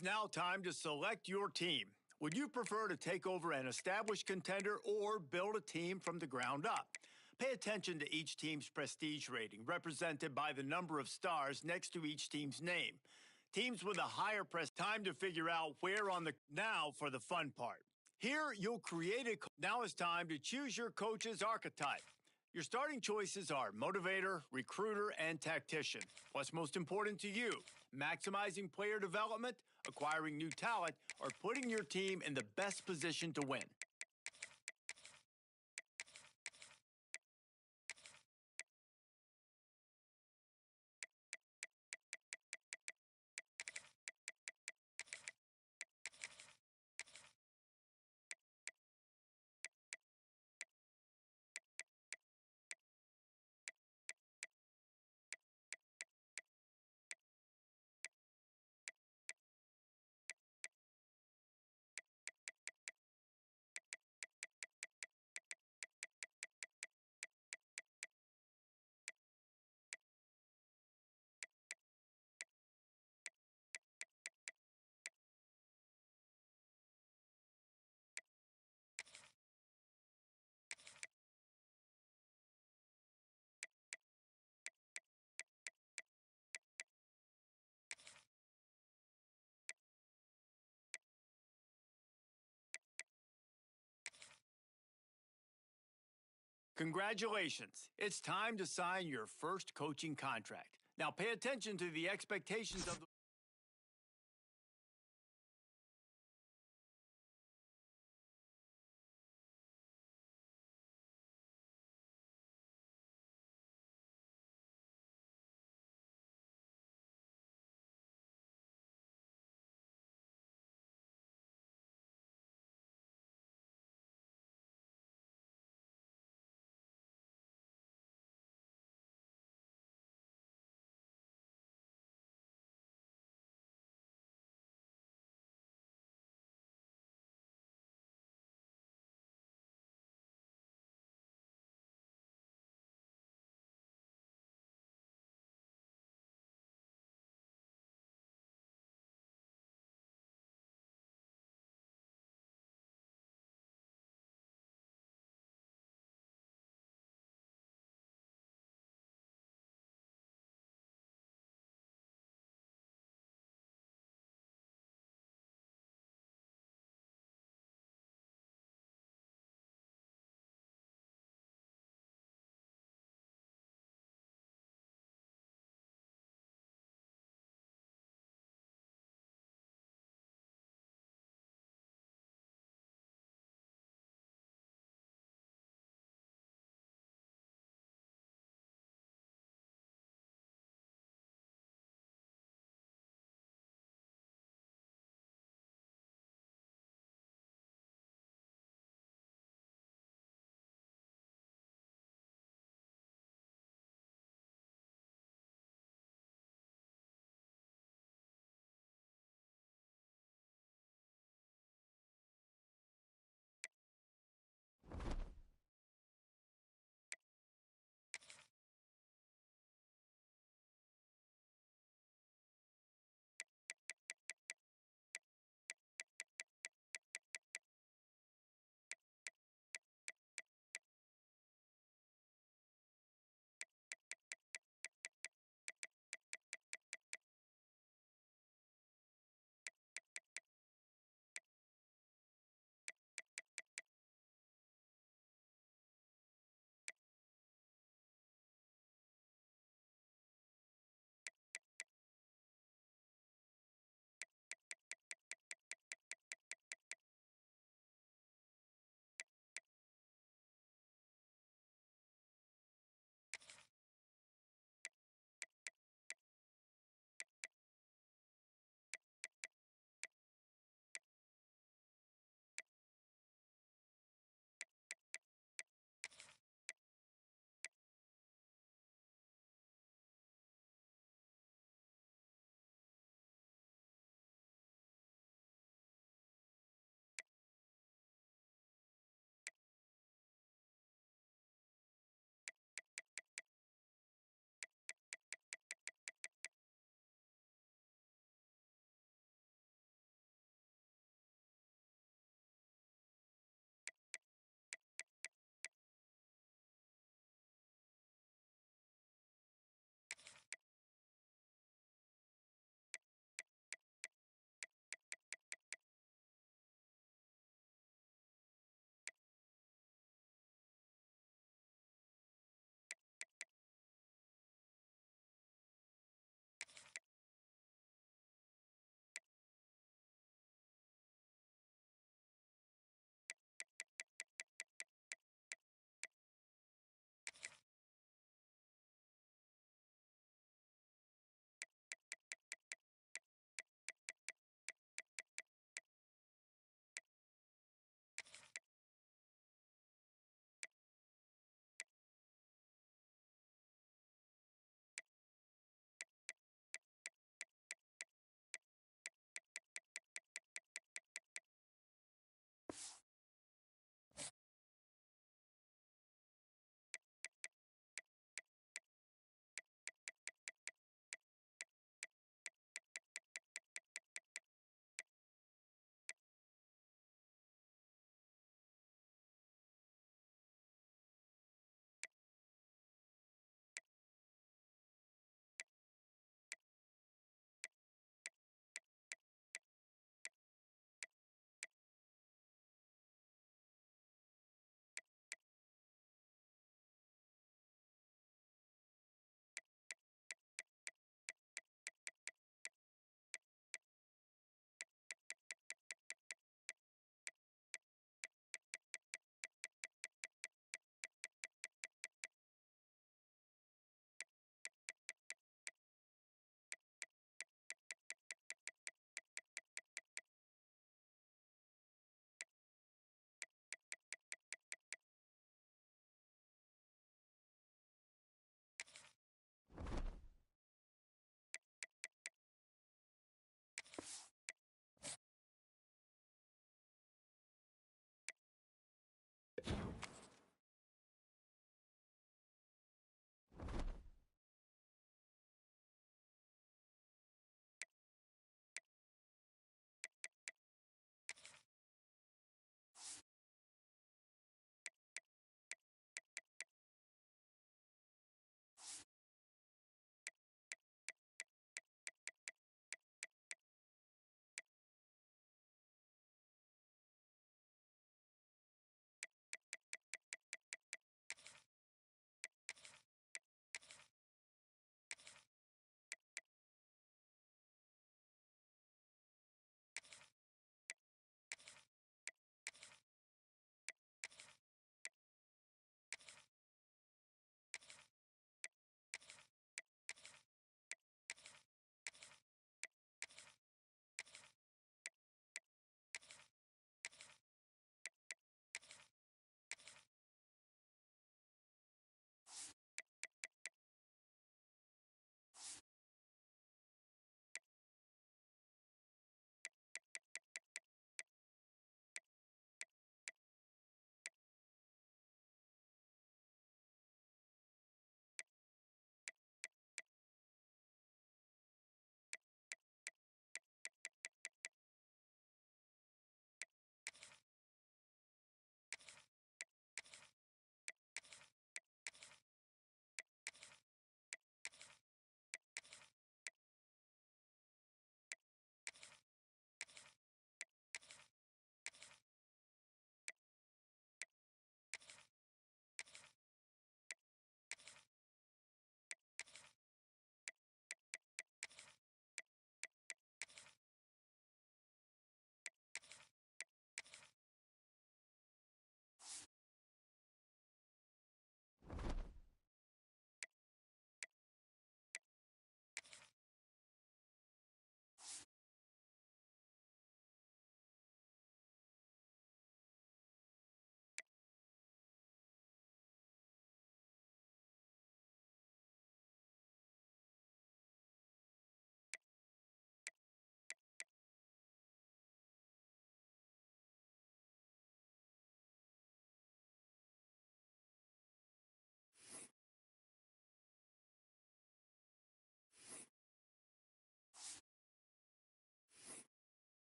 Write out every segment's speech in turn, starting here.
It's now time to select your team. Would you prefer to take over an established contender or build a team from the ground up? Pay attention to each team's prestige rating, represented by the number of stars next to each team's name. Teams with a higher time to figure out where on the now for the fun part. Here, you'll create a. Now it's time to choose your coach's archetype. Your starting choices are motivator, recruiter, and tactician. What's most important to you? Maximizing player development, acquiring new talent, or putting your team in the best position to win? Congratulations. It's time to sign your first coaching contract. Now pay attention to the expectations of the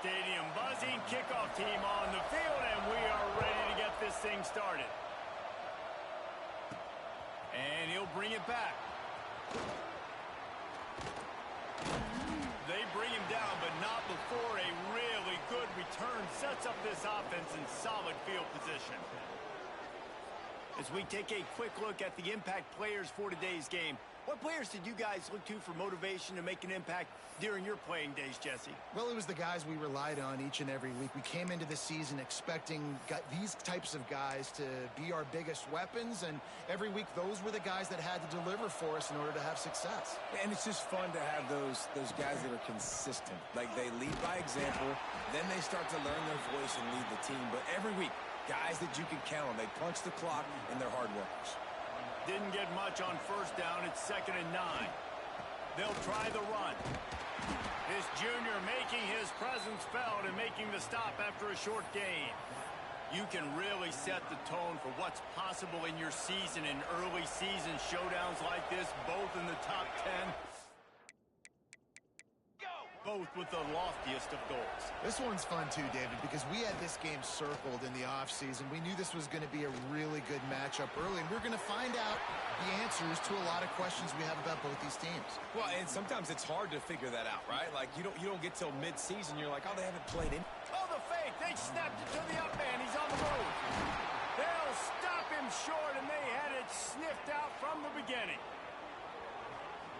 Stadium buzzing, kickoff team on the field, and we are ready to get this thing started. And he'll bring it back. They bring him down, but not before a really good return sets up this offense in solid field position. As we take a quick look at the impact players for today's game, what players did you guys look to for motivation to make an impact during your playing days, Jesse? Well, it was the guys we relied on each and every week. We came into the season expecting these types of guys to be our biggest weapons, and every week those were the guys that had to deliver for us in order to have success. And it's just fun to have those guys that are consistent. Like, they lead by example, then they start to learn their voice and lead the team. But every week, guys that you can count on. They punch the clock, and they're hard workers. Didn't get much on first down. It's 2nd and 9. They'll try the run. This junior making his presence felt and making the stop after a short gain. You can really set the tone for what's possible in your season in early season showdowns like this, both in the top 10. Both with the loftiest of goals. This one's fun too, David, because we had this game circled in the offseason. We knew this was going to be a really good matchup early, and we're going to find out the answers to a lot of questions we have about both these teams. Well, and sometimes it's hard to figure that out, right? Like, you don't get till mid-season. You're like, oh, they haven't played in. Oh, the fake. They snapped it to the up man. He's on the move. They'll stop him short, and they had it sniffed out from the beginning.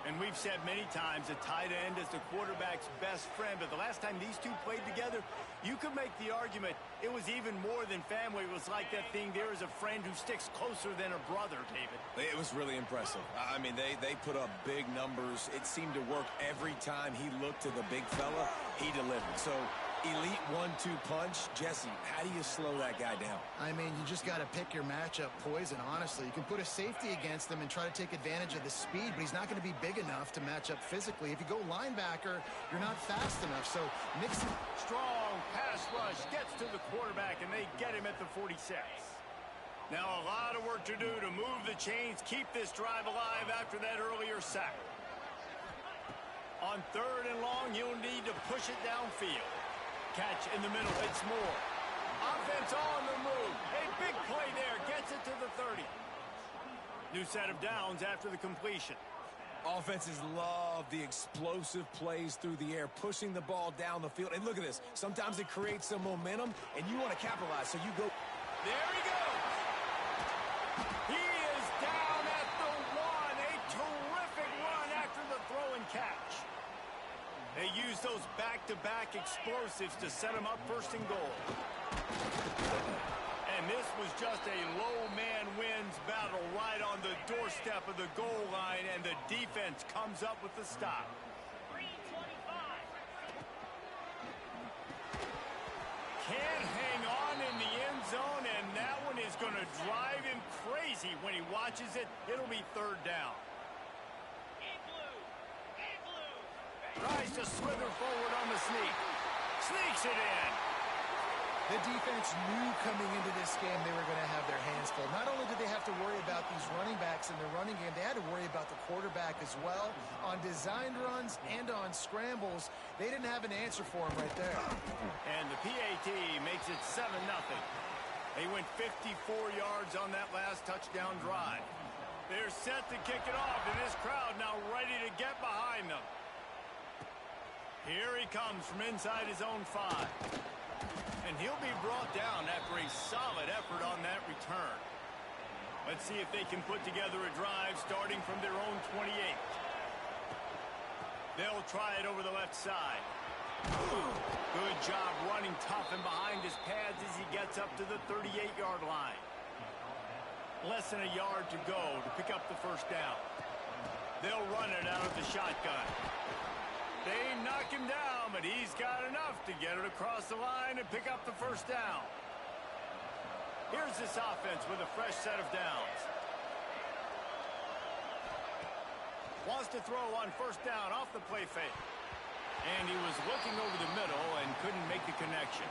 And we've said many times a tight end is the quarterback's best friend, but the last time these two played together, you could make the argument it was even more than family. It was like that thing, there is a friend who sticks closer than a brother, David. It was really impressive. I mean, they put up big numbers. It seemed to work every time he looked to the big fella. He delivered. So, elite 1-2 punch. Jesse, how do you slow that guy down? I mean, you just got to pick your matchup poison, honestly. You can put a safety against him and try to take advantage of the speed, but he's not going to be big enough to match up physically. If you go linebacker, you're not fast enough. So mix it. Strong pass rush gets to the quarterback, and they get him at the 46. Now a lot of work to do to move the chains, keep this drive alive after that earlier sack. On 3rd and long, you'll need to push it downfield. Catch in the middle, it's Moore. Offense on the move. A big play there, gets it to the 30. New set of downs after the completion. Offenses love the explosive plays through the air, pushing the ball down the field. And look at this. Sometimes it creates some momentum, and you want to capitalize, so you go. There he goes. He is down at the 1. A terrific run after the throw and catch. They use those back-to-back explosives to set them up 1st and goal. And this was just a low-man wins battle right on the doorstep of the goal line, and the defense comes up with the stop. Can't hang on in the end zone, and that one is going to drive him crazy when he watches it. It'll be 3rd down. Tries to slither forward on the sneak. Sneaks it in. The defense knew coming into this game they were going to have their hands full. Not only did they have to worry about these running backs in the running game, they had to worry about the quarterback as well. On designed runs and on scrambles, they didn't have an answer for him right there. And the PAT makes it 7-0. They went 54 yards on that last touchdown drive. They're set to kick it off, and this crowd now ready to get behind them. Here he comes from inside his own 5. And he'll be brought down after a solid effort on that return. Let's see if they can put together a drive starting from their own 28. They'll try it over the left side. Good job running tough and behind his pads as he gets up to the 38-yard line. Less than a yard to go to pick up the 1st down. They'll run it out of the shotgun. They knock him down, but he's got enough to get it across the line and pick up the 1st down. Here's this offense with a fresh set of downs. Wants to throw on 1st down off the play fake. And he was looking over the middle and couldn't make the connection.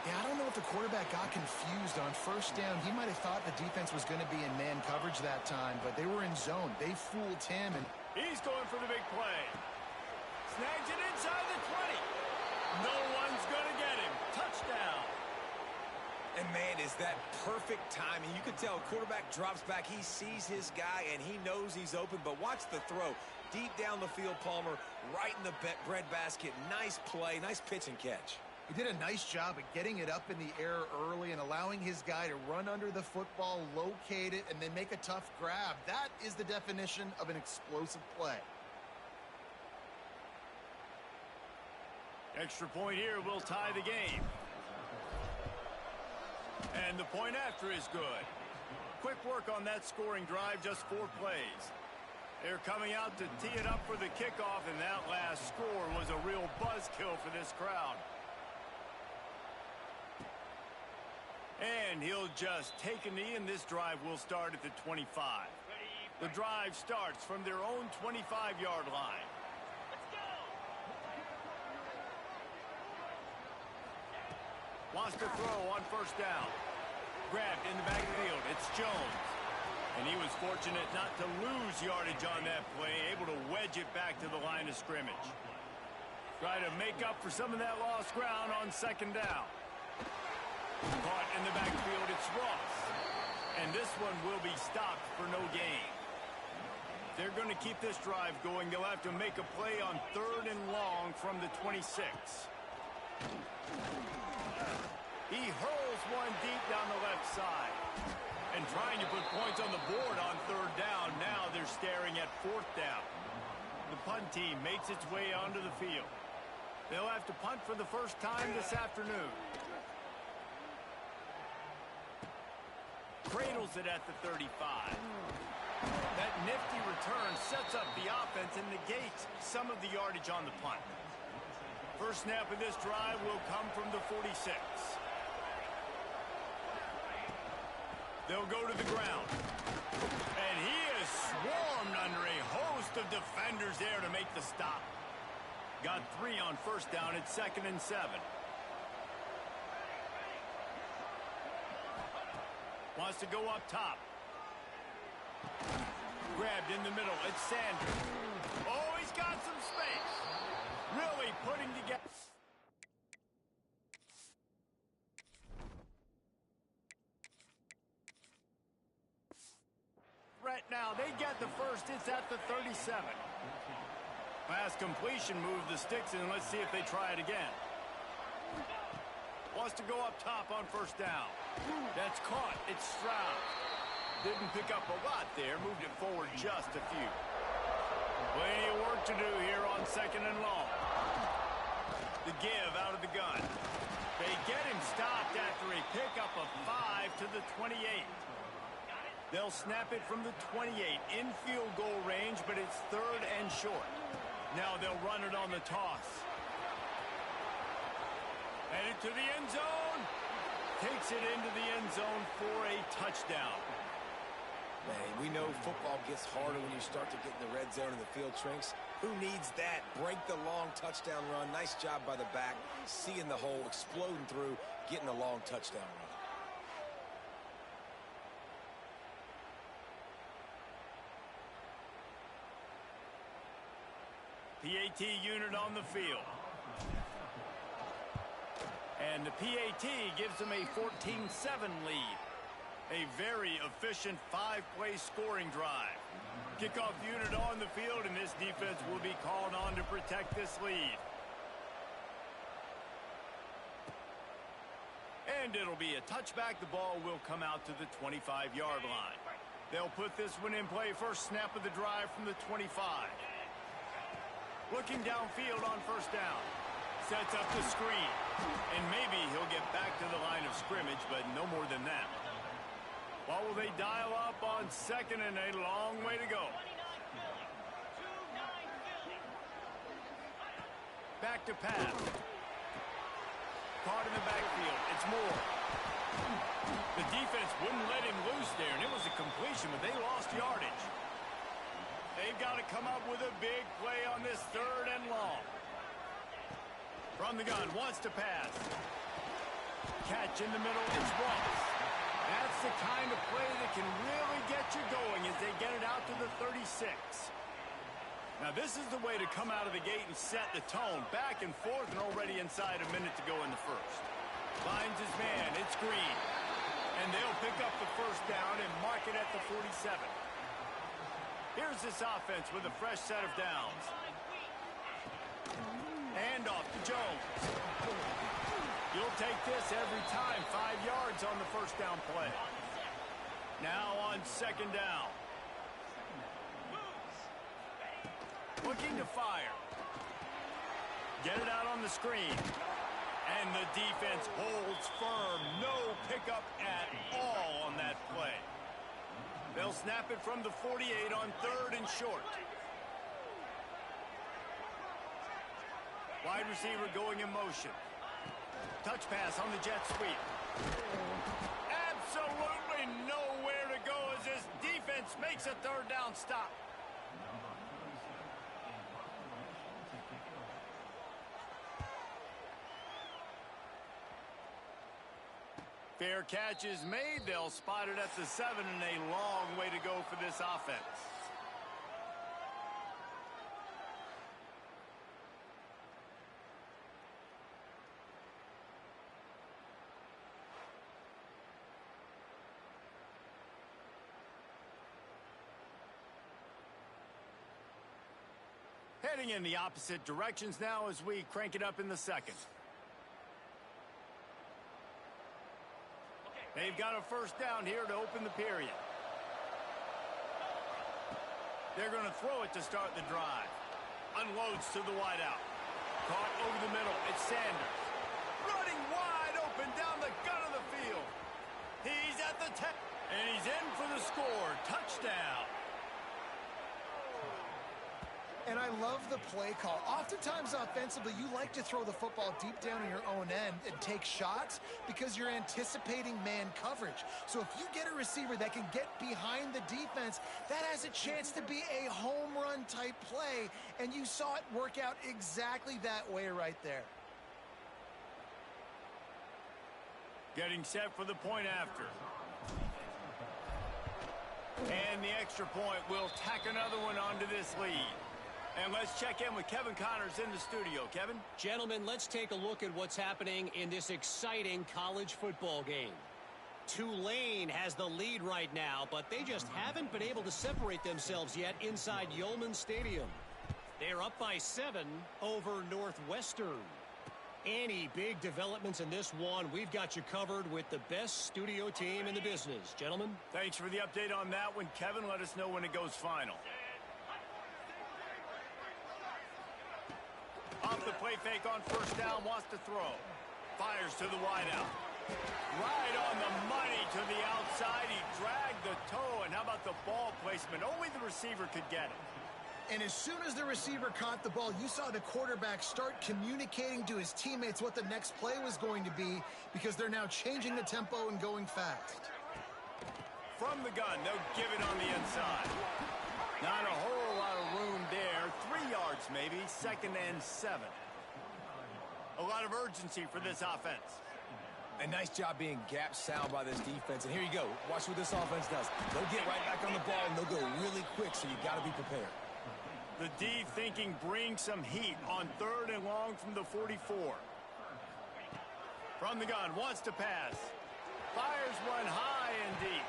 Yeah, I don't know if the quarterback got confused on 1st down. He might have thought the defense was going to be in man coverage that time, but they were in zone. They fooled him. And he's going for the big play. Snags it inside the 20. No one's going to get him. Touchdown. And, man, is that perfect timing. You can tell quarterback drops back. He sees his guy, and he knows he's open. But watch the throw. Deep down the field, Palmer, right in the breadbasket. Nice play, nice pitch and catch. He did a nice job of getting it up in the air early and allowing his guy to run under the football, locate it, and then make a tough grab. That is the definition of an explosive play. Extra point here will tie the game. And the point after is good. Quick work on that scoring drive, just 4 plays. They're coming out to tee it up for the kickoff, and that last score was a real buzzkill for this crowd. And he'll just take a knee, and this drive will start at the 25. The drive starts from their own 25-yard line. Wants to throw on first down. Grabbed in the backfield. It's Jones. And he was fortunate not to lose yardage on that play, able to wedge it back to the line of scrimmage. Try to make up for some of that lost ground on second down. Caught in the backfield, it's Ross. And this one will be stopped for no gain. If they're going to keep this drive going, they'll have to make a play on 3rd and long from the 26. He hurls one deep down the left side. And trying to put points on the board on 3rd down. Now they're staring at 4th down. The punt team makes its way onto the field. They'll have to punt for the first time this afternoon. Cradles it at the 35. That nifty return sets up the offense and negates some of the yardage on the punt. First snap of this drive will come from the 46. They'll go to the ground. And he is swarmed under a host of defenders there to make the stop. Got 3 on first down at 2nd and 7. Wants to go up top. Grabbed in the middle. It's Sanders. Oh, he's got some space. Really putting together. Right now, they get the first. It's at the 37. Pass completion, move the sticks in. Let's see if they try it again. Wants to go up top on first down. That's caught. It's Stroud. Didn't pick up a lot there. Moved it forward just a few. Plenty of work to do here on 2nd and long. The give out of the gun. They get him stopped after a pickup of 5 to the 28. They'll snap it from the 28 in field goal range, but it's 3rd and short. Now they'll run it on the toss. Headed to the end zone. Takes it into the end zone for a touchdown. Man, we know football gets harder when you start to get in the red zone and the field shrinks. Who needs that? Break the long touchdown run. Nice job by the back. Seeing the hole, exploding through, getting a long touchdown run. PAT unit on the field. And the PAT gives them a 14-7 lead. A very efficient 5-play scoring drive. Kickoff unit on the field, and this defense will be called on to protect this lead. And it'll be a touchback. The ball will come out to the 25-yard line. They'll put this one in play. First snap of the drive from the 25. Looking downfield on first down. Sets up the screen. And maybe he'll get back to the line of scrimmage, but no more than that. What will they dial up on 2nd and a long way to go? Back to pass. Caught in the backfield. It's Moore. The defense wouldn't let him loose there, and it was a completion, but they lost yardage. They've got to come up with a big play on this 3rd and long. From the gun, wants to pass. Catch in the middle, it's Ross. That's the kind of play that can really get you going as they get it out to the 36. Now this is the way to come out of the gate and set the tone. Back and forth and already inside a minute to go in the first. Finds his man. It's Green. And they'll pick up the first down and mark it at the 47. Here's this offense with a fresh set of downs. And off to Jones. You'll take this every time. 5 yards on the first down play. Now on second down. Looking to fire. Get it out on the screen. And the defense holds firm. No pickup at all on that play. They'll snap it from the 48 on 3rd and short. Wide receiver going in motion. Touch pass on the jet sweep. Absolutely nowhere to go as this defense makes a 3rd down stop. Fair catch is made. They'll spot it at the 7, and a long way to go for this offense. Heading in the opposite directions now as we crank it up in the second. They've got a first down here to open the period. They're going to throw it to start the drive. Unloads to the wideout. Caught over the middle. It's Sanders. Running wide open down the gut of the field. He's at the 10. And he's in for the score. Touchdown. And I love the play call. Oftentimes offensively, you like to throw the football deep down in your own end and take shots because you're anticipating man coverage. So if you get a receiver that can get behind the defense, that has a chance to be a home run type play. And you saw it work out exactly that way right there. Getting set for the point after. And the extra point will tack another one onto this lead. And let's check in with Kevin Connors in the studio. Kevin? Gentlemen, let's take a look at what's happening in this exciting college football game. Tulane has the lead right now, but they just haven't been able to separate themselves yet inside Yulman Stadium. They're up by 7 over Northwestern. Any big developments in this one, we've got you covered with the best studio team in the business. Gentlemen? Thanks for the update on that one, Kevin. Let us know when it goes final. Off the play fake on first down, wants to throw. Fires to the wideout. Right on the money to the outside. He dragged the toe. And how about the ball placement? Only the receiver could get it. And as soon as the receiver caught the ball, you saw the quarterback start communicating to his teammates what the next play was going to be because they're now changing the tempo and going fast. From the gun, they'll give it on the inside. Not a whole lot of room there. 3 yards maybe, 2nd and 7. A lot of urgency for this offense. A nice job being gap sound by this defense. And here you go. Watch what this offense does. They'll get right back on the ball, and they'll go really quick, so you got to be prepared. The D thinking bring some heat on 3rd and long from the 44. From the gun, wants to pass. Fires one high and deep.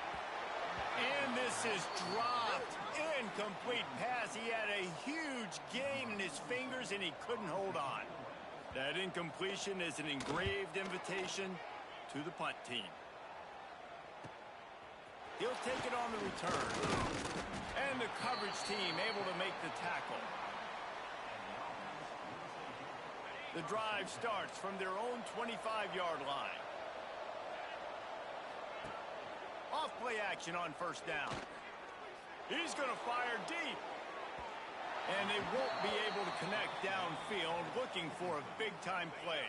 And this is dropped. Incomplete pass. He had a huge gain in his fingers, and he couldn't hold on. That incompletion is an engraved invitation to the punt team. He'll take it on the return. And the coverage team able to make the tackle. The drive starts from their own 25-yard line. Off play action on first down. He's going to fire deep. And they won't be able to connect downfield, looking for a big-time play.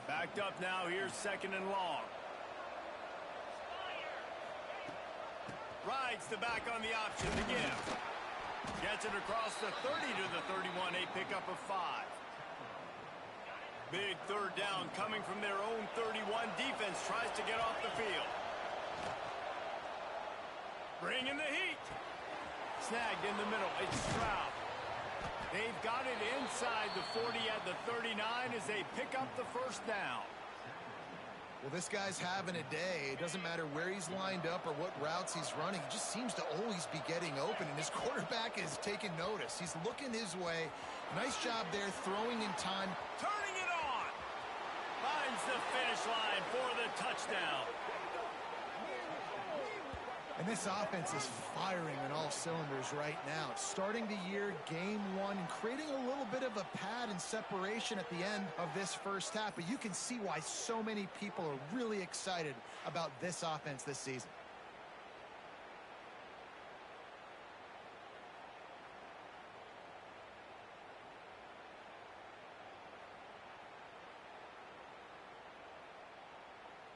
Backed up now, here's 2nd and long. Rides the back on the option to give. Gets it across the 30 to the 31, a pickup of 5. Big 3rd down coming from their own 31. Defense tries to get off the field. Bringing the heat. Snagged in the middle. It's Stroud. They've got it inside the 40 at the 39 as they pick up the first down. Well, this guy's having a day. It doesn't matter where he's lined up or what routes he's running. He just seems to always be getting open, and his quarterback is taking notice. He's looking his way. Nice job there, throwing in time. Turning it on. Finds the finish line for the touchdown. And this offense is firing on all cylinders right now. It's starting the year, game one, and creating a little bit of a pad and separation at the end of this first half. But you can see why so many people are really excited about this offense this season.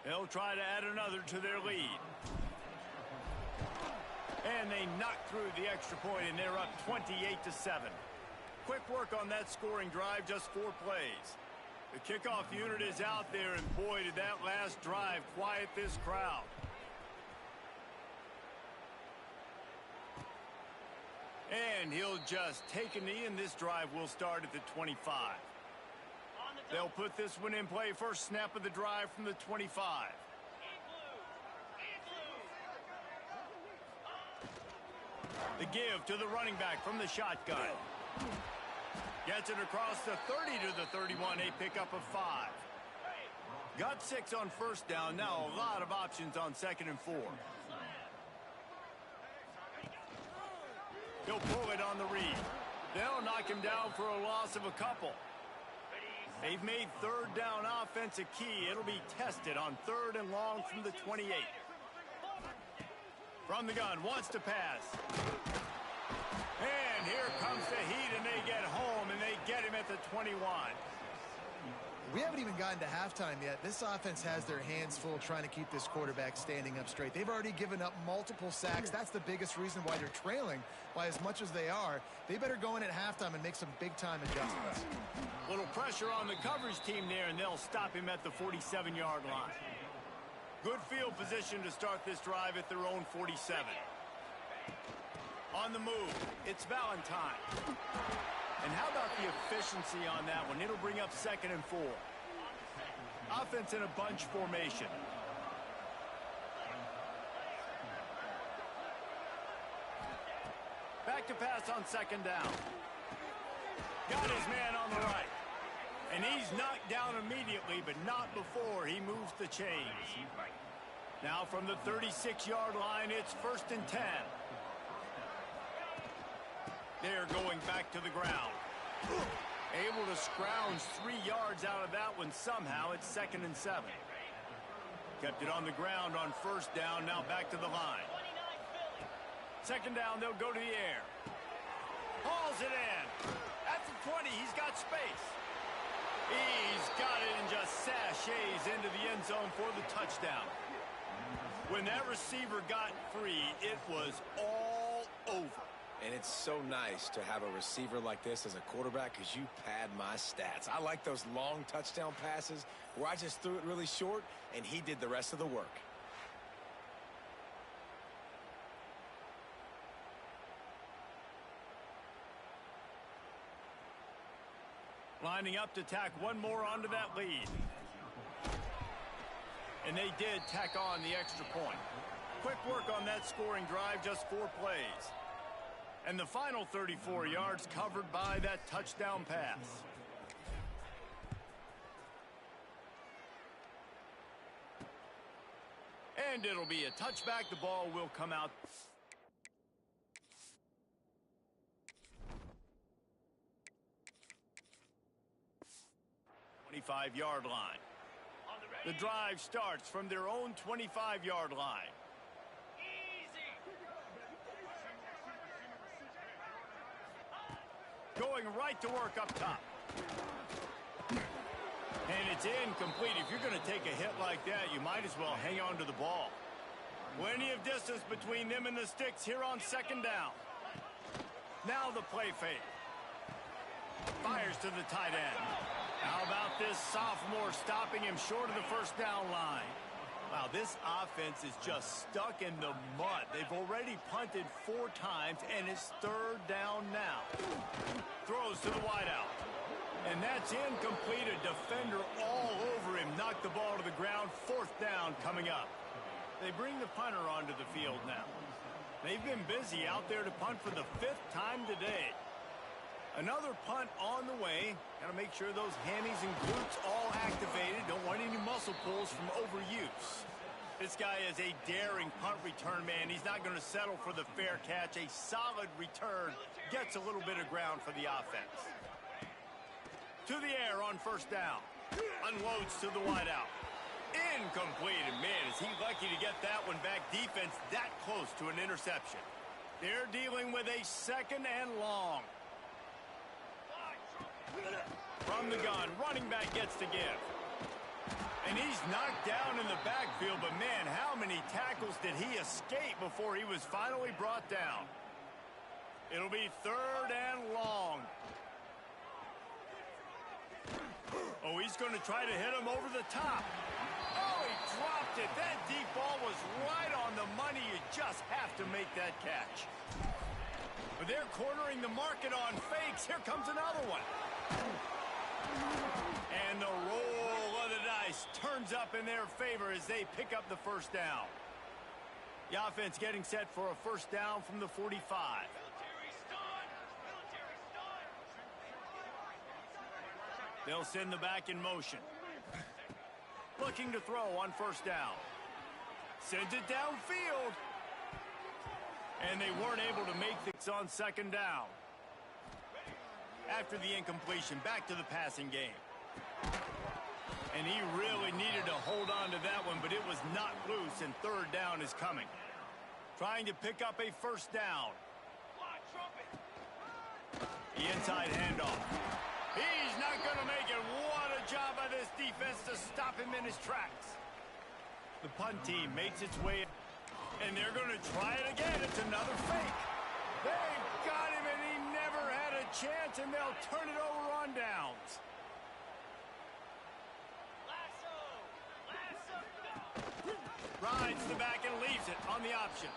They'll try to add another to their lead. And they knock through the extra point, and they're up 28-7. Quick work on that scoring drive, just 4 plays. The kickoff unit is out there, and boy, did that last drive quiet this crowd. And he'll just take a knee, and this drive will start at the 25. They'll put this one in play. First snap of the drive from the 25. The give to the running back from the shotgun. Gets it across the 30 to the 31, a pickup of 5. Got 6 on first down, now a lot of options on 2nd and 4. He'll pull it on the read. They'll knock him down for a loss of a couple. They've made 3rd down offense a key. It'll be tested on 3rd and long from the 28. From the gun, wants to pass. And here comes the heat, and they get home, and they get him at the 21. We haven't even gotten to halftime yet. This offense has their hands full trying to keep this quarterback standing up straight. They've already given up multiple sacks. That's the biggest reason why they're trailing by as much as they are. They better go in at halftime and make some big-time adjustments. Little pressure on the coverage team there, and they'll stop him at the 47-yard line. Good field position to start this drive at their own 47. On the move, it's Valentine. And how about the efficiency on that one? It'll bring up 2nd and 4. Offense in a bunch formation. Back to pass on 2nd down. Got his man on the right. And he's knocked down immediately, but not before he moves the chains. Now from the 36-yard line, it's 1st and 10. They're going back to the ground. Able to scrounge 3 yards out of that one somehow. It's 2nd and 7. Kept it on the ground on 1st down, now back to the line. 2nd down, they'll go to the air. Hauls it in. At the 20, he's got space. He's got it and just sashays into the end zone for the touchdown. When that receiver got free, it was all over. And it's so nice to have a receiver like this as a quarterback because you pad my stats. I like those long touchdown passes where I just threw it really short and he did the rest of the work. Lining up to tack one more onto that lead. And they did tack on the extra point. Quick work on that scoring drive, just 4 plays. And the final 34 yards covered by that touchdown pass. And it'll be a touchback. The ball will come out. Yard line. The drive starts from their own 25-yard line. Going right to work up top. And it's incomplete. If you're going to take a hit like that, you might as well hang on to the ball. Plenty of distance between them and the sticks here on 2nd down. Now the play fake. Fires to the tight end. How about this sophomore stopping him short of the 1st down line? Wow, this offense is just stuck in the mud. They've already punted 4 times, and it's 3rd down now. Throws to the wideout. And that's incomplete. A defender all over him. Knocked the ball to the ground. 4th down coming up. They bring the punter onto the field now. They've been busy out there to punt for the 5th time today. Another punt on the way. Got to make sure those hammies and glutes all activated. Don't want any muscle pulls from overuse. This guy is a daring punt return man. He's not going to settle for the fair catch. A solid return. Gets a little bit of ground for the offense. To the air on 1st down. Unloads to the wideout. Incomplete. And man, is he lucky to get that one back. Defense that close to an interception. They're dealing with a 2nd and long. From the gun, running back gets to give. And he's knocked down in the backfield, but man, how many tackles did he escape before he was finally brought down? It'll be 3rd and long. Oh, he's going to try to hit him over the top. Oh, he dropped it. That deep ball was right on the money. You just have to make that catch. But they're cornering the market on fakes. Here comes another one. And the roll of the dice turns up in their favor as they pick up the 1st down. The offense getting set for a 1st down from the 45. They'll send the back in motion. Looking to throw on 1st down. Sends it downfield. And they weren't able to make this on 2nd down. After the incompletion, back to the passing game. And he really needed to hold on to that one, but it was not loose, and 3rd down is coming. Trying to pick up a 1st down. The inside handoff. He's not going to make it. What a job by this defense to stop him in his tracks. The punt team makes its way, and they're going to try it again. It's another fake. They've got him, and he never had a chance, and they'll turn it over on downs. Rides the back and leaves it on the option.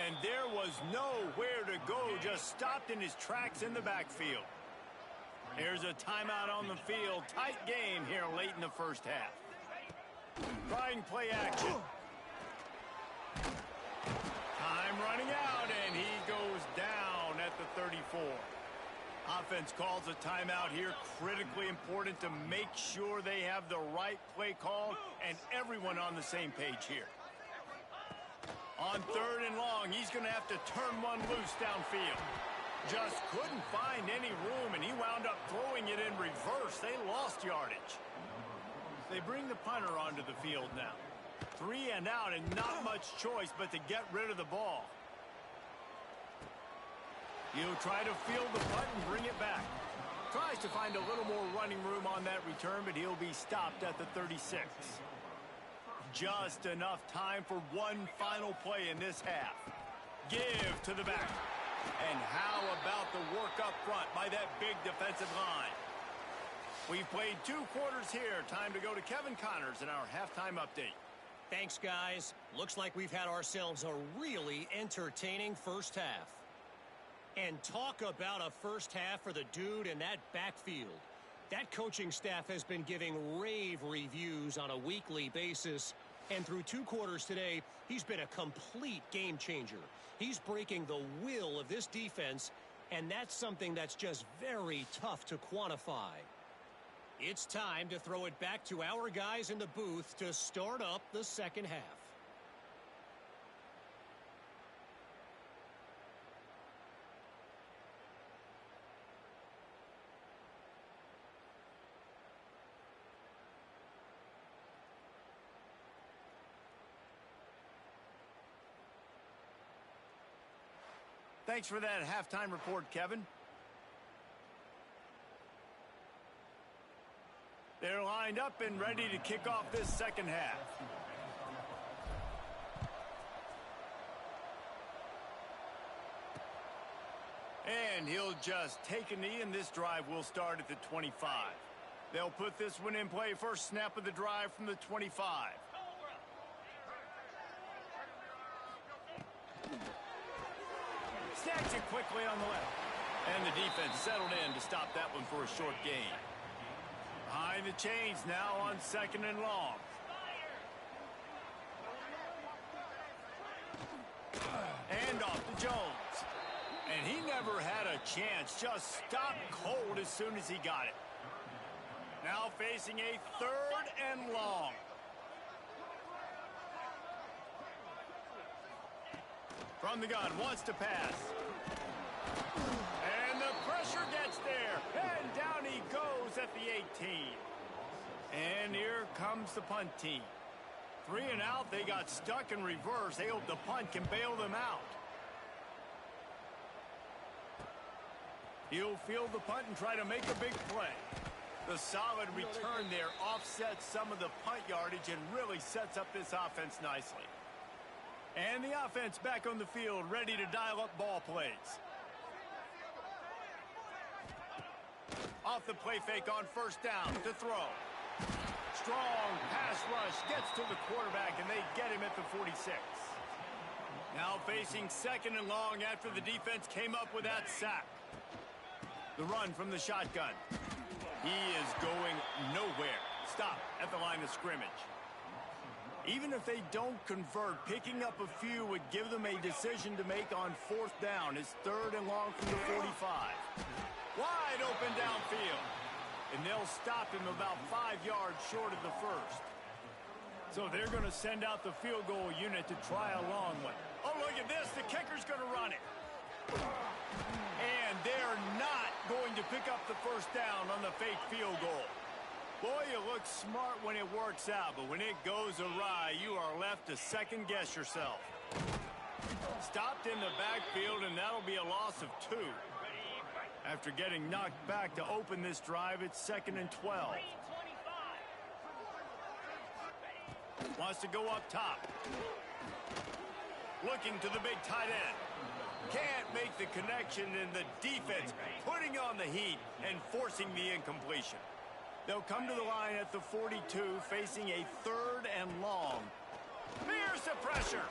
And there was nowhere to go, just stopped in his tracks in the backfield. Here's a timeout on the field. Tight game here late in the 1st half. Trying play action. Time running out, and he goes down at the 34. Offense calls a timeout here. Critically important to make sure they have the right play call and everyone on the same page here. On 3rd and long, he's going to have to turn one loose downfield. Just couldn't find any room, and he wound up throwing it in reverse. They lost yardage. They bring the punter onto the field now. 3 and out, and not much choice but to get rid of the ball. He'll try to field the punt and bring it back. Tries to find a little more running room on that return, but he'll be stopped at the 36. Just enough time for one final play in this half. Give to the back. And how about the work up front by that big defensive line? We've played 2 quarters here. Time to go to Kevin Connors in our halftime update. Thanks, guys. Looks like we've had ourselves a really entertaining 1st half. And talk about a 1st half for the dude in that backfield. That coaching staff has been giving rave reviews on a weekly basis. And through 2 quarters today, he's been a complete game changer. He's breaking the will of this defense, and that's something that's just very tough to quantify. It's time to throw it back to our guys in the booth to start up the 2nd half. Thanks for that halftime report, Kevin. They're lined up and ready to kick off this 2nd half. And he'll just take a knee, and this drive will start at the 25. They'll put this one in play. First snap of the drive from the 25. Takes it quickly on the left. And the defense settled in to stop that one for a short gain. Behind the chains now on 2nd and long. And off to Jones. And he never had a chance. Just stopped cold as soon as he got it. Now facing a 3rd and long. From the gun, wants to pass. And the pressure gets there. And down he goes at the 18. And here comes the punt team. 3 and out, they got stuck in reverse. They hope the punt can bail them out. He'll field the punt and try to make a big play. The solid return there offsets some of the punt yardage and really sets up this offense nicely. And the offense back on the field, ready to dial up ball plays. Off the play fake on 1st down to throw. Strong pass rush gets to the quarterback, and they get him at the 46. Now facing 2nd and long after the defense came up with that sack. The run from the shotgun. He is going nowhere. Stop at the line of scrimmage. Even if they don't convert, picking up a few would give them a decision to make on 4th down. It's 3rd and long from the 45. Wide open downfield. And they'll stop him about 5 yards short of the 1st. So they're going to send out the field goal unit to try a long one. Oh, look at this. The kicker's going to run it. And they're not going to pick up the 1st down on the fake field goal. Boy, you look smart when it works out, but when it goes awry, you are left to second-guess yourself. Stopped in the backfield, and that'll be a loss of 2. After getting knocked back to open this drive, it's 2nd and 12. Wants to go up top. Looking to the big tight end. Can't make the connection, and the defense putting on the heat and forcing the incompletion. They'll come to the line at the 42, facing a 3rd and long. Here's the pressure.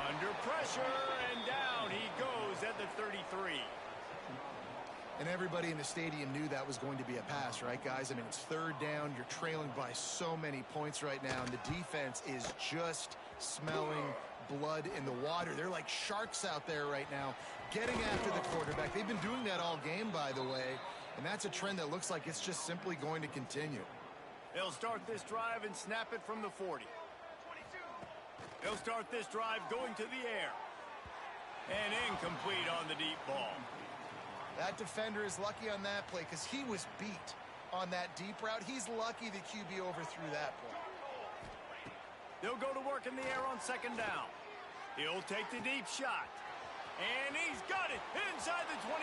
Under pressure, and down he goes at the 33. And everybody in the stadium knew that was going to be a pass, right, guys? I mean, it's 3rd down. You're trailing by so many points right now, and the defense is just smelling blood in the water. They're like sharks out there right now, getting after the quarterback. They've been doing that all game, by the way, and that's a trend that looks like it's just simply going to continue. They'll start this drive and snap it from the 40. They'll start this drive going to the air. And incomplete on the deep ball. That defender is lucky on that play because he was beat on that deep route. He's lucky the QB overthrew that play. They'll go to work in the air on 2nd down. He'll take the deep shot. And he's got it inside the 25.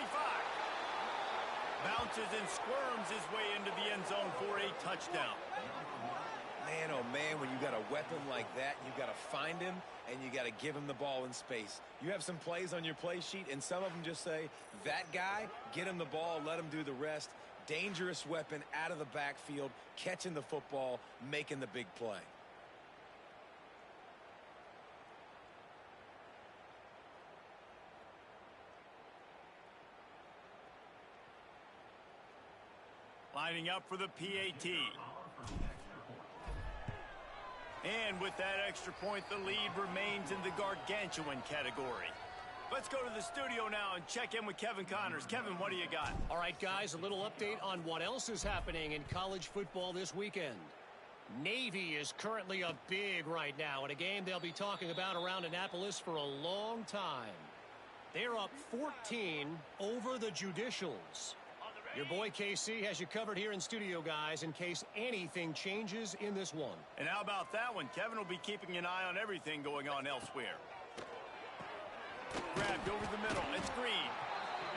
Bounces and squirms his way into the end zone for a touchdown. Man, oh man, when you got a weapon like that, you got to find him and you got to give him the ball in space. You have some plays on your play sheet, and some of them just say, that guy, get him the ball, let him do the rest. Dangerous weapon out of the backfield, catching the football, making the big play. Lining up for the PAT. And with that extra point, the lead remains in the gargantuan category. Let's go to the studio now and check in with Kevin Connors. Kevin, what do you got? All right, guys, a little update on what else is happening in college football this weekend. Navy is currently up big right now in a game they'll be talking about around Annapolis for a long time. They're up 14 over the Judicials. Your boy KC has you covered here in studio, guys, in case anything changes in this one. And how about that one? Kevin will be keeping an eye on everything going on elsewhere. Grabbed over the middle. It's Green.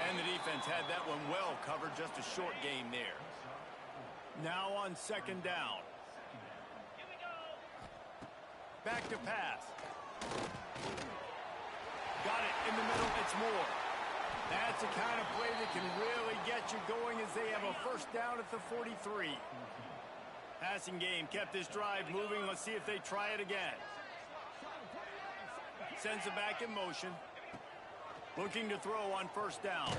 And the defense had that one well covered. Just a short gain there. Now on 2nd down. Back to pass. Got it in the middle. It's Moore. That's the kind of play that can really get you going as they have a 1st down at the 43. Passing game kept this drive moving. Let's see if they try it again. Sends it back in motion. Looking to throw on first down.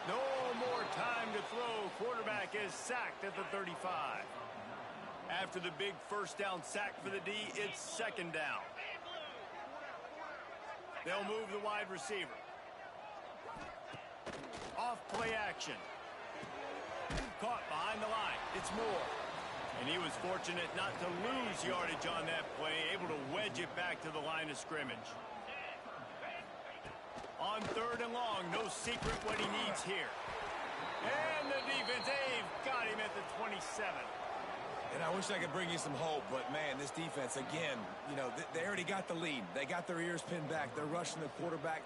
No more time to throw. Quarterback is sacked at the 35. After the big first down sack for the D, it's second down. They'll move the wide receiver. Off play action. Caught behind the line. It's Moore. And he was fortunate not to lose yardage on that play, able to wedge it back to the line of scrimmage. On third and long, no secret what he needs here. And the defense, they've got him at the 27. And I wish I could bring you some hope, but, man, this defense, again, you know, they already got the lead. They got their ears pinned back. They're rushing the quarterback.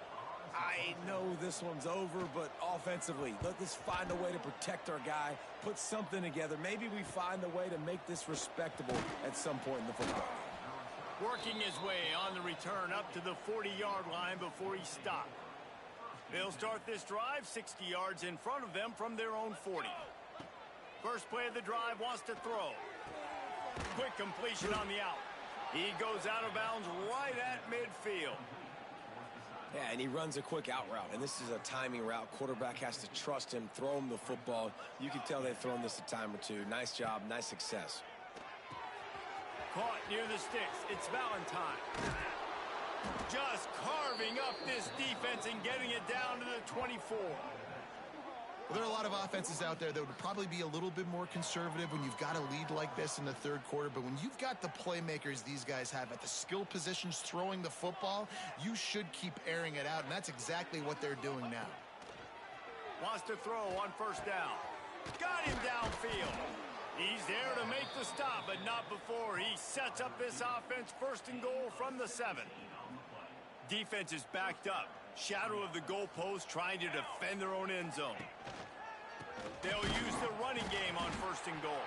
I know this one's over, but offensively, let's find a way to protect our guy, put something together. Maybe we find a way to make this respectable at some point in the football game. Working his way on the return up to the 40-yard line before he stopped. They'll start this drive 60 yards in front of them from their own 40. First play of the drive, wants to throw. Quick completion on the out. He goes out of bounds right at midfield. Yeah, and he runs a quick out route, and this is a timing route. Quarterback has to trust him, throw him the football. You can tell they've thrown this a time or two. Nice job, nice success. Caught near the sticks. It's Valentine. Just carving up this defense and getting it down to the 24. Well, there are a lot of offenses out there that would probably be a little bit more conservative when you've got a lead like this in the third quarter. But when you've got the playmakers these guys have at the skill positions throwing the football, you should keep airing it out. And that's exactly what they're doing now. Wants to throw on first down. Got him downfield. He's there to make the stop, but not before he sets up this offense first and goal from the 7. Defense is backed up. Shadow of the goalpost trying to defend their own end zone. They'll use the running game on first and goal.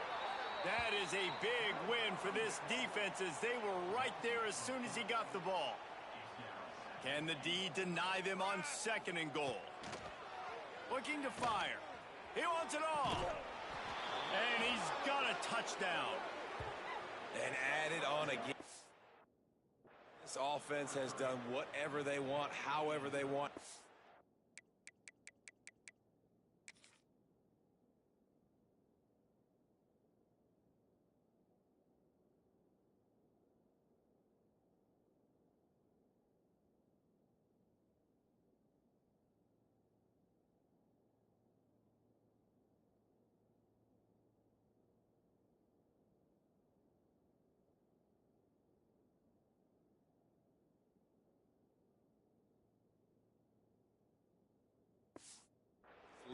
That is a big win for this defense as they were right there as soon as he got the ball. Can the D deny them on second and goal? Looking to fire. He wants it all. And he's got a touchdown. And added on again. This offense has done whatever they want, however they want.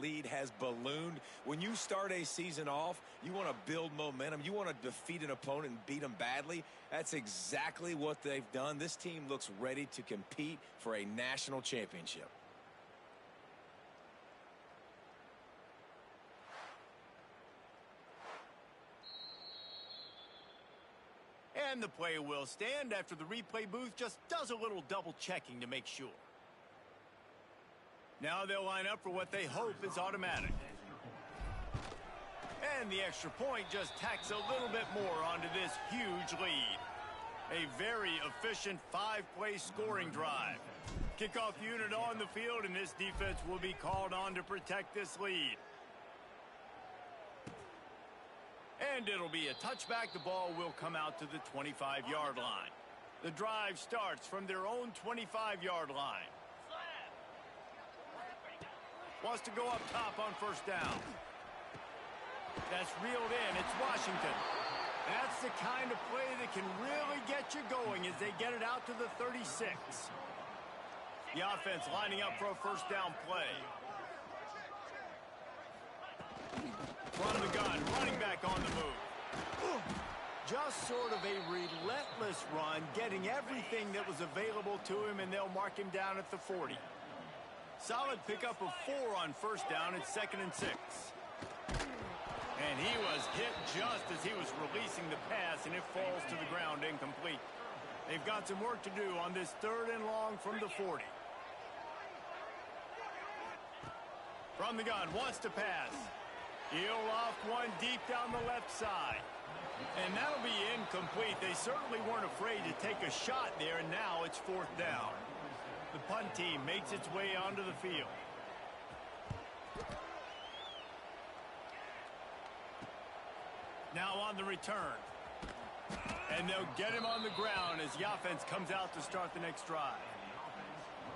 Lead has ballooned. When you start a season off, you want to build momentum. You want to defeat an opponent and beat them badly. That's exactly what they've done. This team looks ready to compete for a national championship. And the play will stand after the replay booth just does a little double checking to make sure. Now they'll line up for what they hope is automatic. And the extra point just tacks a little bit more onto this huge lead. A very efficient 5-play scoring drive. Kickoff unit on the field, and this defense will be called on to protect this lead. And it'll be a touchback. The ball will come out to the 25-yard line. The drive starts from their own 25-yard line. Wants to go up top on first down. That's reeled in. It's Washington. That's the kind of play that can really get you going as they get it out to the 36. The offense lining up for a first down play. From the gun, running back on the move. Just sort of a relentless run, getting everything that was available to him, and they'll mark him down at the 40. Solid pickup of 4 on first down at 2nd and 6. And he was hit just as he was releasing the pass, and it falls to the ground incomplete. They've got some work to do on this 3rd and long from the 40. From the gun, wants to pass. He'll loft one deep down the left side. And that'll be incomplete. They certainly weren't afraid to take a shot there, and now it's 4th down. The punt team makes its way onto the field. Now on the return. And they'll get him on the ground as the offense comes out to start the next drive.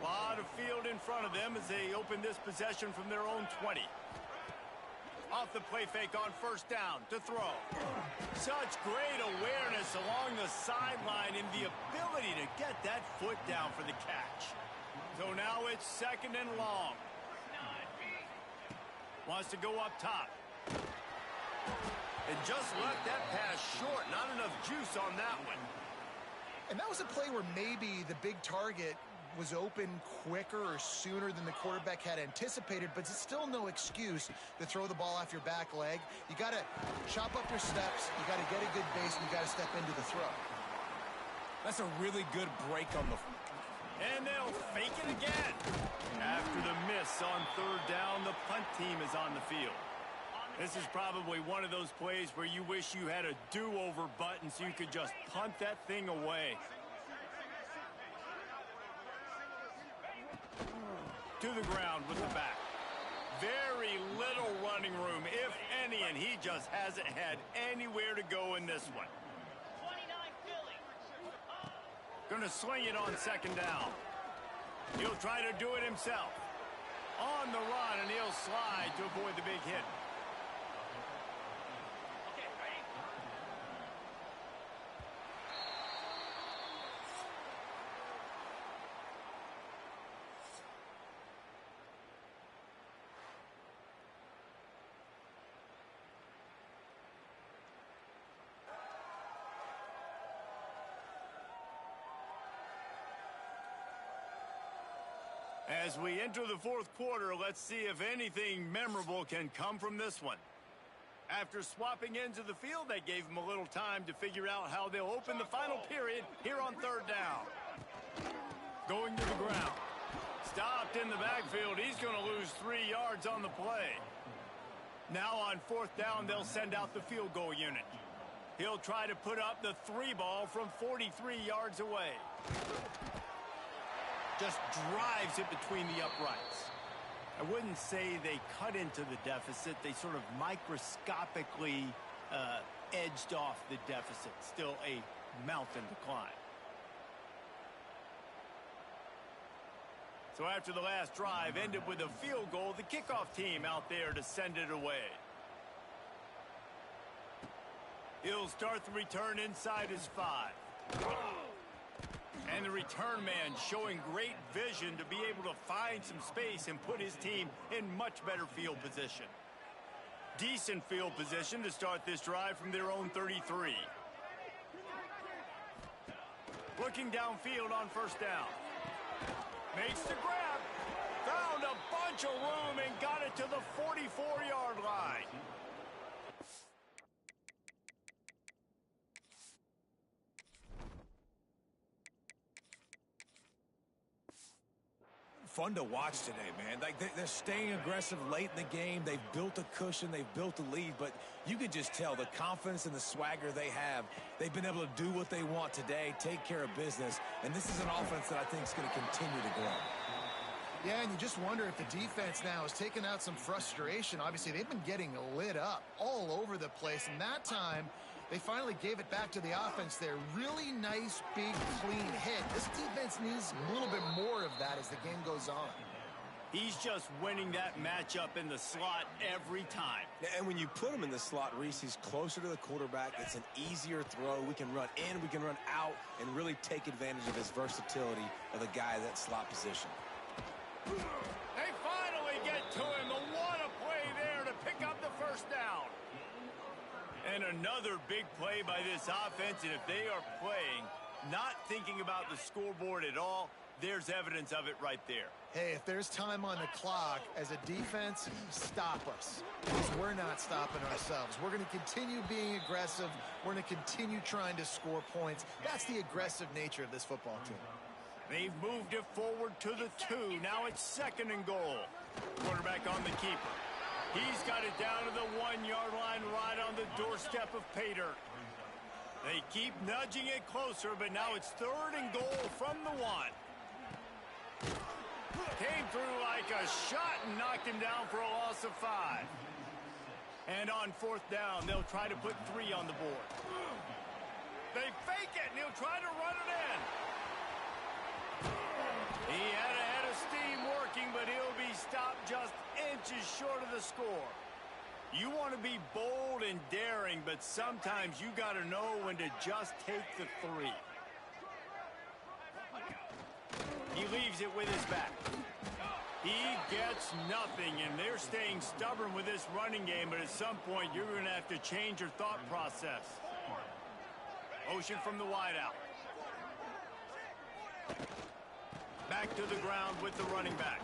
A lot of field in front of them as they open this possession from their own 20. Off the play fake on first down to throw. Such great awareness along the sideline and the ability to get that foot down for the catch. So now it's second and long. Wants to go up top. And just left that pass short. Not enough juice on that one. And that was a play where maybe the big target was open quicker or sooner than the quarterback had anticipated, but it's still no excuse to throw the ball off your back leg. You got to chop up your steps, you got to get a good base, and you got to step into the throw. That's a really good break on the... And they'll fake it again. After the miss on third down, the punt team is on the field. This is probably one of those plays where you wish you had a do-over button so you could just punt that thing away. To the ground with the back. Very little running room, if any, and he just hasn't had anywhere to go in this one. Gonna sling it on second down. He'll try to do it himself. On the run, and he'll slide to avoid the big hit. As we enter the fourth quarter, let's see if anything memorable can come from this one. After swapping ends of the field, that gave them a little time to figure out how they'll open the final period here on third down. Going to the ground. Stopped in the backfield. He's going to lose 3 yards on the play. Now on fourth down, they'll send out the field goal unit. He'll try to put up the 3 ball from 43 yards away. Just drives it between the uprights. I wouldn't say they cut into the deficit. They sort of microscopically edged off the deficit. Still a mountain to climb. So after the last drive ended with a field goal, the kickoff team out there to send it away. He'll start the return inside his 5. And the return man showing great vision to be able to find some space and put his team in much better field position. Decent field position to start this drive from their own 33. Looking downfield on first down. Makes the grab. Found a bunch of room and got it to the 44-yard line. Fun to watch today, man. Like they're staying aggressive late in the game. They've built a cushion. They've built a lead. But you can just tell the confidence and the swagger they have. They've been able to do what they want today, take care of business. And this is an offense that I think is going to continue to grow. Yeah, and you just wonder if the defense now has taken out some frustration. Obviously, they've been getting lit up all over the place. And that time, they finally gave it back to the offense there. Really nice, big, clean hit. This defense needs a little bit more of that as the game goes on. He's just winning that matchup in the slot every time. And when you put him in the slot, Reese, he's closer to the quarterback. It's an easier throw. We can run in, we can run out, and really take advantage of his versatility of the guy at that slot position. They finally get to him. What a play there to pick up the first down. And another big play by this offense, and if they are playing, not thinking about the scoreboard at all, there's evidence of it right there. Hey, if there's time on the clock, as a defense, stop us. Because we're not stopping ourselves. We're going to continue being aggressive. We're going to continue trying to score points. That's the aggressive nature of this football team. They've moved it forward to the 2. Now it's second and goal. Quarterback on the keeper. He's got it down to the 1-yard line right on the doorstep of Pater. They keep nudging it closer, but now it's third and goal from the 1. came through like a shot and knocked him down for a loss of 5. And on 4th down, they'll try to put 3 on the board. They fake it, and he'll try to run it in. He had a head of steam working, but he'll be stopped just inches short of the score. You want to be bold and daring, but sometimes you got to know when to just take the 3. He leaves it with his back. He gets nothing, and they're staying stubborn with this running game, but at some point you're going to have to change your thought process. Motion from the wideout. Back to the ground with the running back.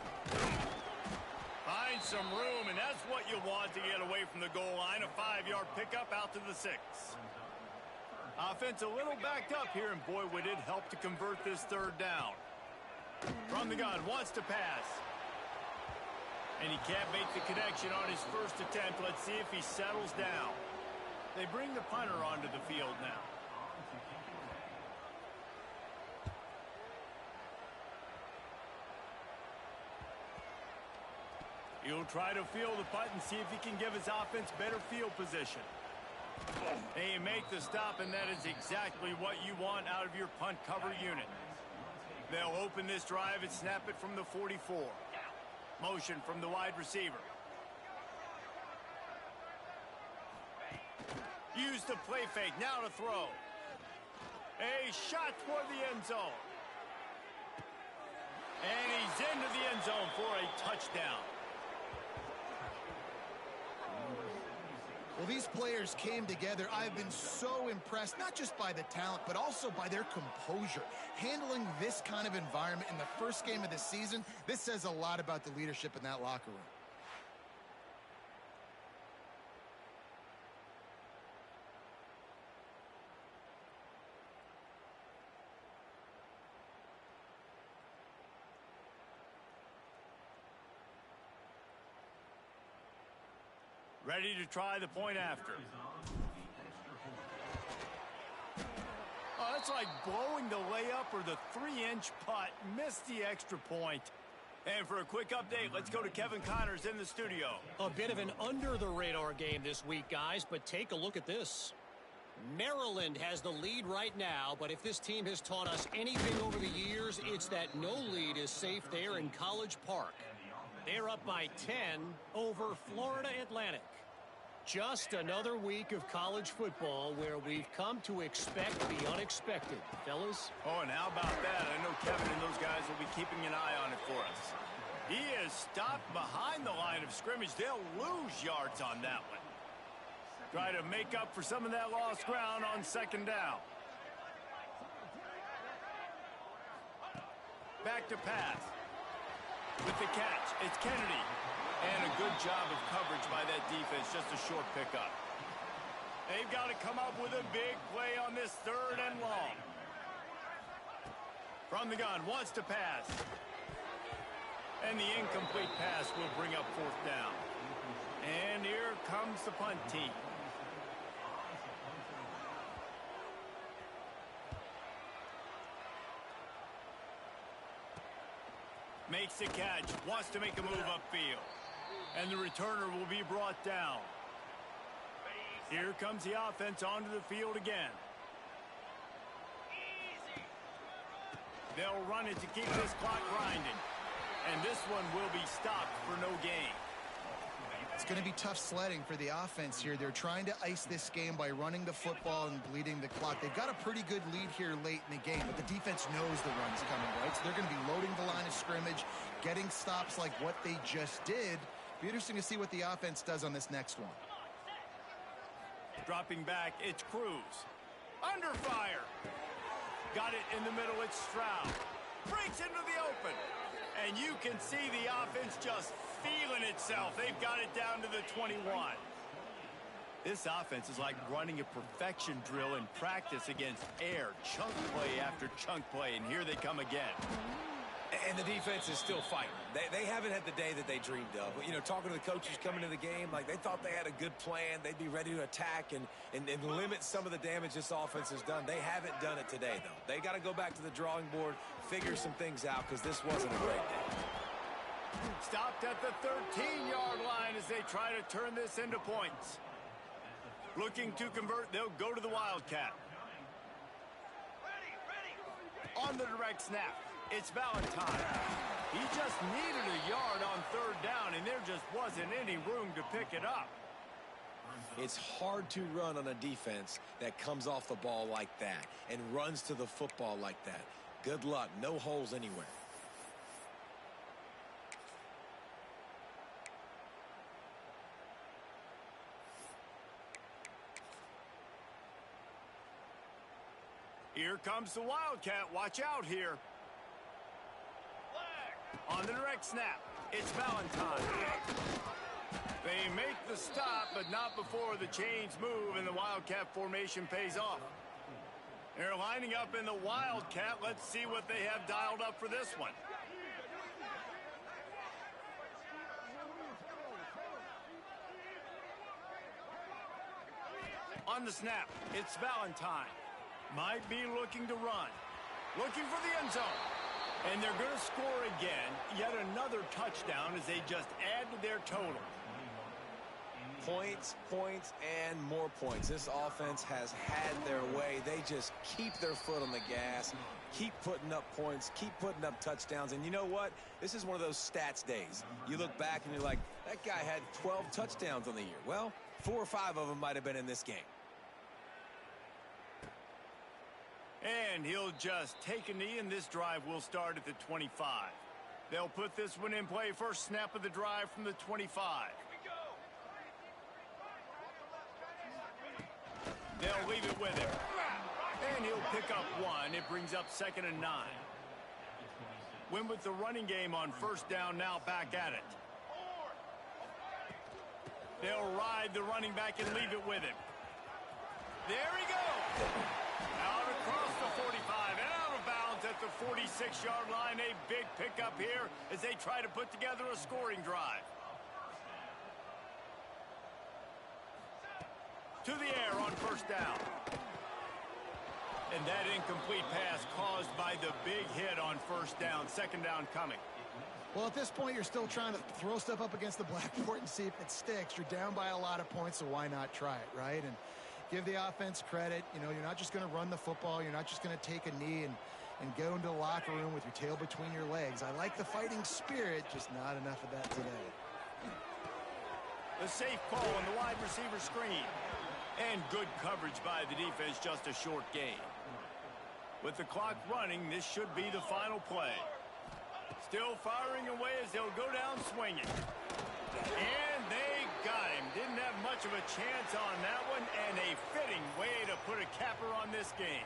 Find some room, and that's what you want to get away from the goal line. A 5-yard pickup out to the 6. Offense a little backed up here, and boy, would it help to convert this 3rd down. From the gun, wants to pass. And he can't make the connection on his first attempt. Let's see if he settles down. They bring the punter onto the field now. He'll try to field the punt and see if he can give his offense better field position. They make the stop, and that is exactly what you want out of your punt cover unit. They'll open this drive and snap it from the 44. Motion from the wide receiver. Use the play fake. Now to throw. A shot toward the end zone. And he's into the end zone for a touchdown. Well, these players came together. I've been so impressed, not just by the talent, but also by their composure. Handling this kind of environment in the first game of the season, this says a lot about the leadership in that locker room. Ready to try the point after. Oh, that's like blowing the layup or the 3-inch putt. Missed the extra point. And for a quick update, let's go to Kevin Connors in the studio. A bit of an under-the-radar game this week, guys, but take a look at this. Maryland has the lead right now, but if this team has taught us anything over the years, it's that no lead is safe there in College Park. They're up by 10 over Florida Atlantic. Just another week of college football where we've come to expect the unexpected, fellas. Oh, and how about that? I know Kevin and those guys will be keeping an eye on it for us. He is stopped behind the line of scrimmage. They'll lose yards on that one. Try to make up for some of that lost ground on 2nd down. Back to pass. With the catch, it's Kennedy. And a good job of coverage by that defense, just a short pickup. They've got to come up with a big play on this 3rd and long. From the gun, wants to pass. And the incomplete pass will bring up 4th down. And here comes the punt team. Makes the catch, wants to make a move upfield. And the returner will be brought down. Here comes the offense onto the field again. They'll run it to keep this clock grinding. And this one will be stopped for no gain. It's going to be tough sledding for the offense here. They're trying to ice this game by running the football and bleeding the clock. They've got a pretty good lead here late in the game, but the defense knows the run's coming, right? So they're going to be loading the line of scrimmage, getting stops like what they just did. Be interesting to see what the offense does on this next one. Dropping back, it's Cruz. Under fire. Got it in the middle, it's Stroud. Breaks into the open. And you can see the offense just feeling itself. They've got it down to the 21. This offense is like running a perfection drill in practice against air. Chunk play after chunk play, and here they come again. And the defense is still fighting. They haven't had the day that they dreamed of. You know, talking to the coaches coming to the game, like they thought they had a good plan. They'd be ready to attack and limit some of the damage this offense has done. They haven't done it today, though. They got to go back to the drawing board, figure some things out, because this wasn't a great day. Stopped at the 13-yard line as they try to turn this into points. Looking to convert, they'll go to the Wildcat. On the direct snap, it's Valentine. He just needed a yard on third down, and there just wasn't any room to pick it up. It's hard to run on a defense that comes off the ball like that and runs to the football like that. Good luck. No holes anywhere. Here comes the Wildcat. Watch out here. On the direct snap, it's Valentine. They make the stop, but not before the chains move and the Wildcat formation pays off. They're lining up in the Wildcat. Let's see what they have dialed up for this one. On the snap, it's Valentine. Might be looking to run. Looking for the end zone. And they're going to score again. Yet another touchdown as they just add to their total. Points, points, and more points. This offense has had their way. They just keep their foot on the gas, keep putting up points, keep putting up touchdowns. And you know what? This is one of those stats days. You look back and you're like, that guy had 12 touchdowns on the year. Well, 4 or 5 of them might have been in this game. And he'll just take a knee, and this drive will start at the 25. They'll put this one in play. First snap of the drive from the 25. They'll leave it with him. And he'll pick up one. It brings up 2nd and 9. Win with the running game on first down, now back at it. They'll ride the running back and leave it with him. There he goes. Out across the 45 and out of bounds at the 46-yard line. A big pickup here as they try to put together a scoring drive. To the air on first down. And that incomplete pass caused by the big hit on first down. 2nd down coming. Well, at this point, you're still trying to throw stuff up against the blackboard and see if it sticks. You're down by a lot of points, so why not try it, right? And give the offense credit. You know, you're not just going to run the football. You're not just going to take a knee and go into the locker room with your tail between your legs. I like the fighting spirit, just not enough of that today. The safe call on the wide receiver screen. And good coverage by the defense, just a short gain. With the clock running, this should be the final play. Still firing away as they'll go down swinging. And they got him. Didn't have much of a chance on that one, and a fitting way to put a capper on this game.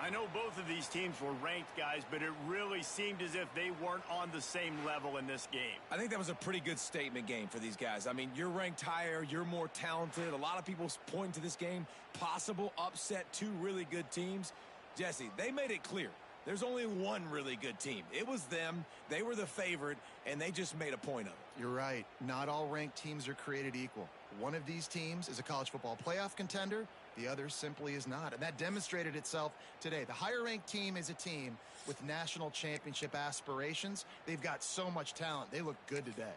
I know both of these teams were ranked, guys, but it really seemed as if they weren't on the same level in this game. I think that was a pretty good statement game for these guys. I mean, you're ranked higher, you're more talented. A lot of people point to this game, possible upset, 2 really good teams. Jesse, they made it clear. There's only one really good team. It was them. They were the favorite, and they just made a point of it. You're right. Not all ranked teams are created equal. One of these teams is a college football playoff contender. The other simply is not. And that demonstrated itself today. The higher-ranked team is a team with national championship aspirations. They've got so much talent. They look good today.